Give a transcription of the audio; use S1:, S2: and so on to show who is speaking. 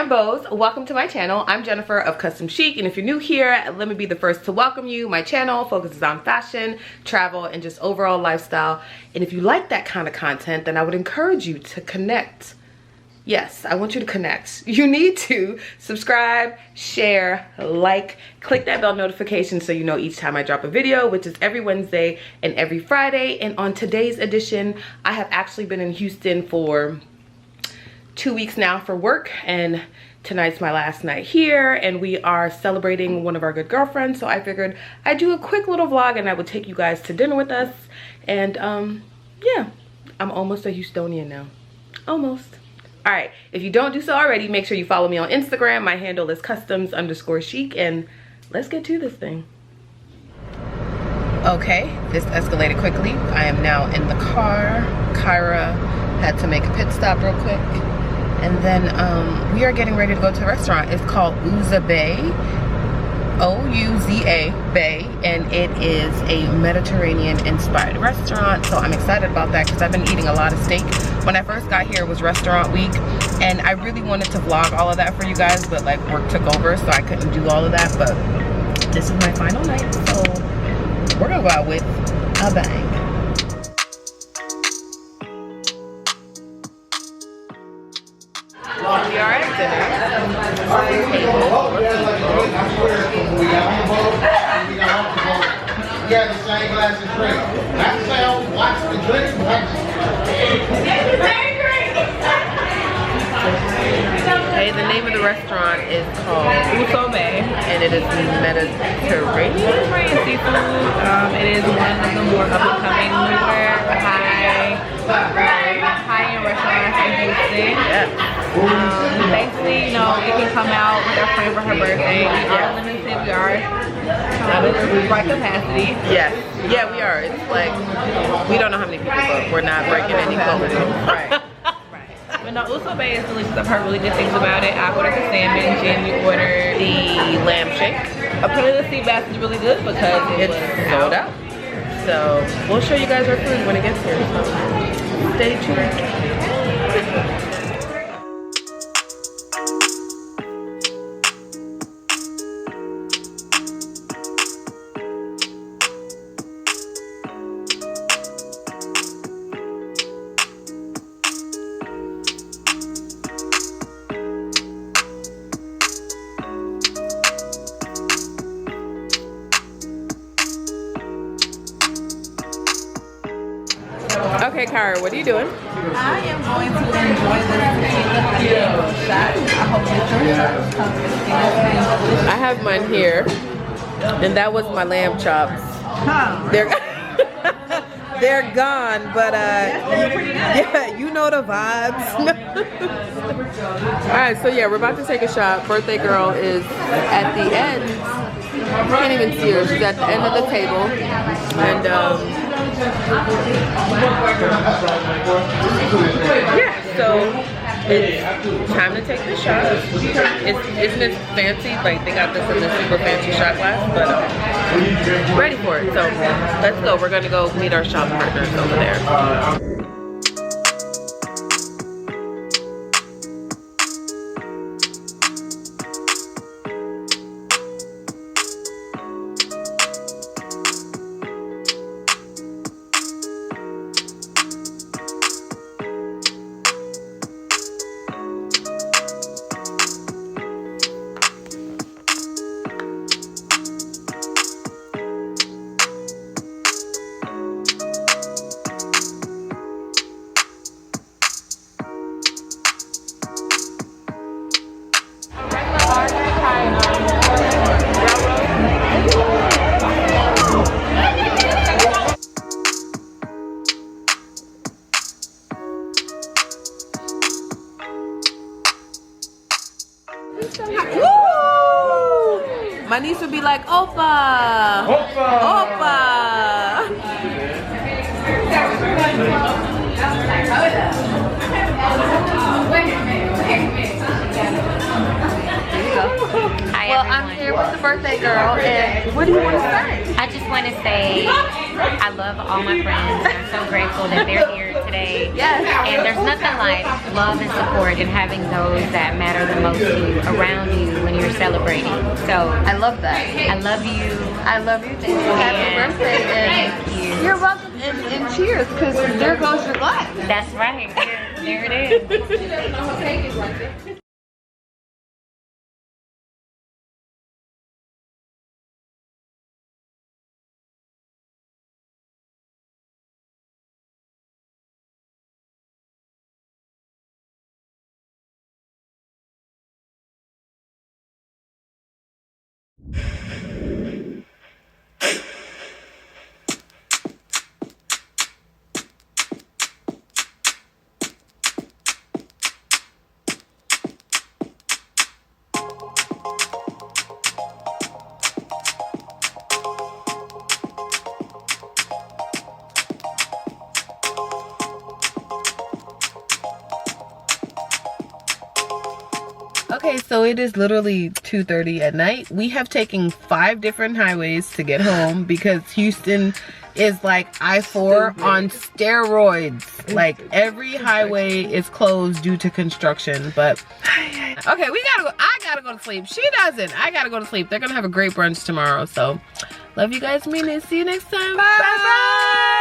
S1: and Beaus, welcome to my channel. I'm Jennifer of Custom Chic, and if you're new here, let me be the first to welcome you. My channel focuses on fashion, travel, and just overall lifestyle. And if you like that kind of content, then I would encourage you to connect. Yes, I want you to connect. You need to subscribe, share, like, click that bell notification so you know each time I drop a video, which is every Wednesday and every Friday. And on today's edition, I have actually been in Houston for 2 weeks now for work, and tonight's my last night here, and we are celebrating one of our good girlfriends. So I figured I'd do a quick little vlog and I would take you guys to dinner with us. And yeah, I'm almost a Houstonian now. Almost. All right, if you don't do so already, make sure you follow me on Instagram. My handle is customs_chic, and let's get to this thing. Okay, this escalated quickly. I am now in the car. Kyra had to make a pit stop real quick. And then we are getting ready to go to a restaurant. It's called Ooza Bay, O-U-Z-A Bay, and it is a Mediterranean inspired restaurant. So I'm excited about that because I've been eating a lot of steak. When I first got here, it was restaurant week, and I really wanted to vlog all of that for you guys, but like work took over, so I couldn't do all of that. But this is my final night, so we're gonna go out with a bang. We are at dinner.
S2: Yeah, the same glass of drink. That's how watch the drink.
S1: Okay, the name of the restaurant is called
S3: Ooza Bay,
S1: and it is Mediterranean
S3: seafood. It is one of the more up-and-coming, newer, high-end restaurants in Houston.
S1: Yeah.
S3: Thankfully, you know, it can come out with our friend for her birthday. We are limited. We are right capacity.
S1: Yes. Yeah, we are. It's like we don't know how many people, but we're not breaking any quotas. Right.
S3: But no, Ooza Bay is delicious. I've heard really good things about it. I ordered the salmon. Jimmy ordered
S1: The lamb shake.
S3: apparently the sea bass is really good because
S1: It's sold out. So we'll show you guys our food when it gets here. So stay tuned. Okay, Kyra, what are you doing?
S3: I am going to enjoy this shot. I hope that
S1: I have mine here, and that was my lamb chops. They're they're gone, but yeah, you know the vibes. All right, so yeah, we're about to take a shot. Birthday girl is at the end. You can't even see her. She's at the end of the table, and yeah, so it's time to take the shot. Isn't it fancy? Like they got this in this super fancy shot glass, but ready for it. So let's go. We're gonna go meet our shop partners over there. My niece would be like, Opa! Opa! Opa!
S4: Hi,
S1: Well,
S4: everyone.
S1: I'm here with the birthday girl, and what do you want to say?
S4: I just just want to say I love all my friends. I'm so grateful that they're here today.
S1: Yes.
S4: And there's nothing like love and support and having those that matter the most to you around you when you're celebrating. So
S1: I love that.
S4: I love you.
S1: I love you too. Happy birthday. And
S4: Thank you.
S1: you're welcome. And cheers, because there goes your glass.
S4: That's right. There it is.
S1: Okay, so it is literally 2:30 at night. We have taken 5 different highways to get home because Houston is like I-4 on steroids. Like every highway is closed due to construction. But okay, we gotta go. I gotta go to sleep. She doesn't. I gotta go to sleep. They're gonna have a great brunch tomorrow. So love you guys, mean it. See you next time. Bye bye.